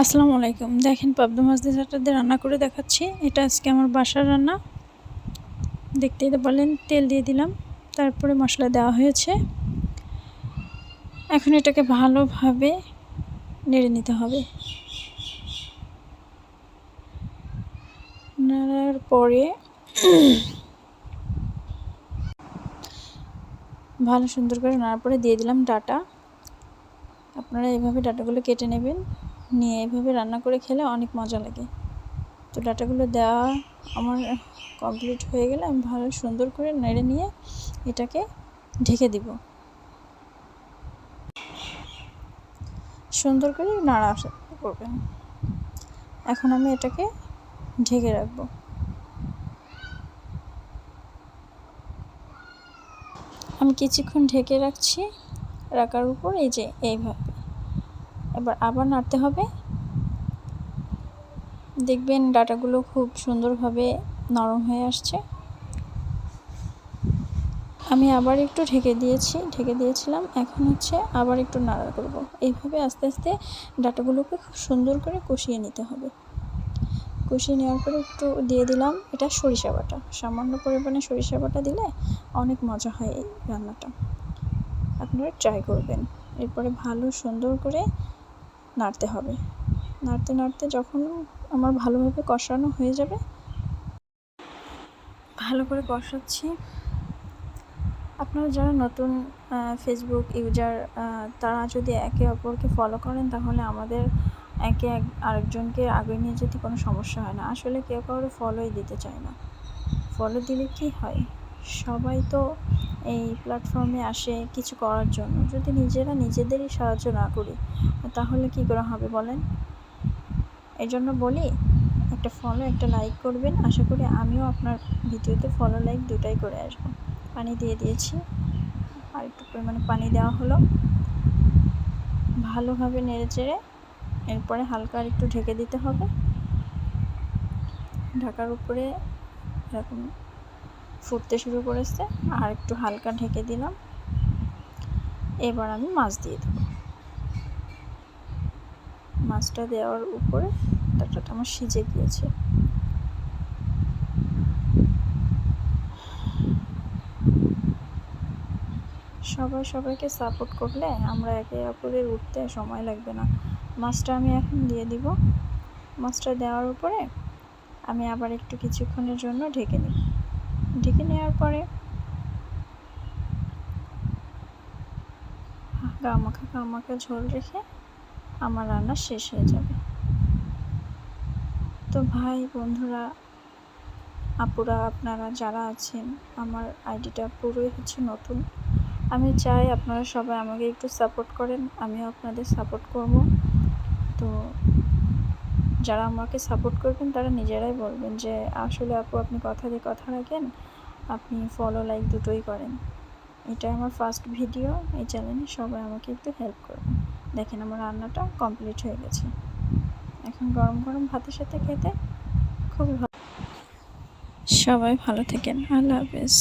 আসসালামু আলাইকুম। দেখেন পাবদা মাছ দিয়ে চারটা রান্না করে দেখাচ্ছি। এটা আজকে আমার বাসার রান্না। দেখতেই তো বলেন, তেল দিয়ে দিলাম, তারপরে মশলা দেওয়া হয়েছে। এখন এটাকে ভালোভাবে নেড়ে নিতে হবে। নাড়ার পরে ভালো সুন্দর করে নাড়ার পরে দিয়ে দিলাম ডাটা। আপনারা এইভাবে ডাটাগুলো কেটে নেবেন, নিয়ে এভাবে রান্না করে খেলে অনেক মজা লাগে। তো ডাটাগুলো দেওয়া আমার কমপ্লিট হয়ে গেলে আমি ভালো সুন্দর করে নেড়ে নিয়ে এটাকে ঢেকে দিব। সুন্দর করে নাড়া করবেন। এখন আমি এটাকে ঢেকে রাখবো। আমি কিছুক্ষণ ঢেকে রাখছি। রাখার উপর এই যে এইভাবে এবার আবার নাড়তে হবে। দেখবেন ডাটাগুলো খুব সুন্দরভাবে নরম হয়ে আসছে। আমি আবার একটু ঢেকে দিয়েছিলাম। এখন আবার একটু নাড়া করব। এইভাবে আস্তে আস্তে ডাটাগুলোকে খুব সুন্দর করে কষিয়ে নিতে হবে। কষিয়ে নেওয়ার পরে একটু দিয়ে দিলাম এটা সরিষা বাটা। সামান্য পরিমাণে সরিষা বাটা দিলে অনেক মজা হয় এই রান্নাটা। আপনারা ট্রাই করবেন। এরপরে ভালো সুন্দর করে নাড়তে হবে। নাড়তে নাড়তে যখন আমার ভালোভাবে কষানো হয়ে যাবে, ভালো করে কষাচ্ছি। আপনারা যারা নতুন ফেসবুক ইউজার, তারা যদি একে অপরকে ফলো করেন তাহলে আমাদের আরেকজনকে আগে নিয়ে যেতে কোনো সমস্যা হয় না। আসলে কেউ কাউকে ফলোই দিতে চায় না। ফলো দিলে কি হয়, সবাই তো এই প্ল্যাটফর্মে আসে কিছু করার জন্য। যদি নিজেরা নিজেদেরই সাহায্য না করি তাহলে কি করা হবে বলেন? এই জন্য বলি, একটা ফলো একটা লাইক করবেন। আশা করি আমিও আপনার ভিডিওতে ফলো লাইক দুটাই করে আসবো। পানি দিয়ে দিয়েছি, আর একটু পরিমাণে পানি দেওয়া হলো। ভালোভাবে নেড়ে চেড়ে এরপরে হালকা আর একটু ঢেকে দিতে হবে। ঢাকার উপরে এরকম ফুটতে শুরু করেছে, আর একটু হালকা ঢেকে দিলাম। এবার আমি মাছ দিয়ে দেব। মাছটা দেওয়ার উপরে ডাটাটা আমার সিজে গিয়েছে। সবাই সবাইকে সাপোর্ট করলে আমরা একে অপরের উঠতে সময় লাগবে না। মাছটা আমি এখন দিয়ে দিব। মাছটা দেওয়ার উপরে আমি আবার একটু কিছুক্ষণের জন্য ঢেকে নিই। ঢেকে নেওয়ার পরে গামাখা ঝোল রেখে আমার রান্না শেষ হয়ে যাবে। তো ভাই বন্ধুরা, আপুরা, আপনারা যারা আছেন, আমার আইডিটা পুরোই নতুন। আমি চাই আপনারা সবাই আমাকে একটু সাপোর্ট করেন, আমিও আপনাদের সাপোর্ট করব। তো যারা আমাকে সাপোর্ট করবেন তারা নিজেরাই বলবেন যে আসলে আপু আপনি কথা দিয়ে কথা রাখেন, আপনি ফলো লাইক দুটোই করেন। এটা আমার ফার্স্ট ভিডিও এই চ্যানেলে, সবাই আমাকে একটু হেল্প করবেন। দেখেন আমার রান্নাটা কমপ্লিট হয়ে গেছে। এখন গরম গরম ভাতের সাথে খেতে খুবই ভালো। সবাই ভালো থাকেন। আল্লাহ হাফেজ।